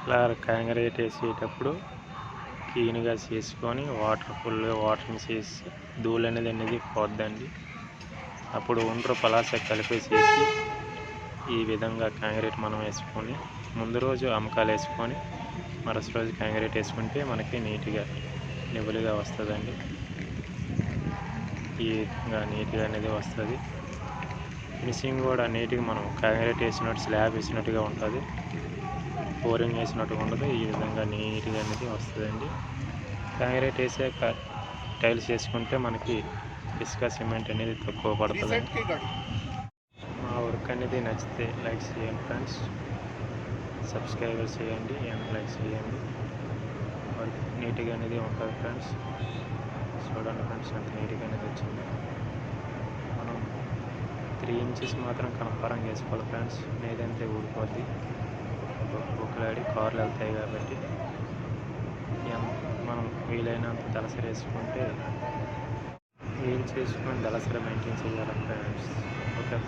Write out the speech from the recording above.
ఇలా కాంక్రీట్ వేసేటప్పుడు క్లీన్గా చేసుకొని ఫుల్గా వాటర్ని చేసి ధూళి అనేది పోద్దండి. అప్పుడు ఒండ్రు పలాస కలిపేసేసి ఈ విధంగా కాంక్రీట్ మనం వేసుకొని ముందు రోజు అమ్మకాలు వేసుకొని మరుసటి రోజు కాంక్రీట్ వేసుకుంటే మనకి నీట్గా నిబులుగా వస్తుందండి. ఈ విధంగా నీట్గా అనేది వస్తుంది. ఫినిషింగ్ కూడా నీట్గా మనం కాంక్రీట్ వేసినట్టు స్లాబ్ వేసినట్టుగా ఉంటుంది, ఫ్లోరింగ్ వేసినట్టుగా ఉండదు. ఈ విధంగా నీట్గా అనేది వస్తుందండి. కాంక్రీట్ వేసాక టైల్స్ వేసుకుంటే మనకి ఇసుక సిమెంట్ అనేది తక్కువ పడుతుంది. మా వర్క్ అనేది నచ్చితే లైక్ చేయండి ఫ్రెండ్స్, సబ్స్క్రైబ్ చేయండి అండ్ లైక్ చేయండి. వర్క్ నీట్గా అనేది ఉంటుంది ఫ్రెండ్స్. చూడండి ఫ్రెండ్స్ ఎంత నీట్గా అనేది వచ్చింది. మనం 3 ఇంచెస్ మాత్రం కన్ఫర్మ్గా వేసుకోవాలి ఫ్రెండ్స్, లేదంటే ఊడిపోద్ది. బుక్లాడి కార్లు వెళ్తాయి కాబట్టి మనం వీలైనంత దళసరి వేసుకుంటే వీలు చేసుకొని దళసరి మెయింటైన్ చేయాలి ఫ్రెండ్స్. ఓకే.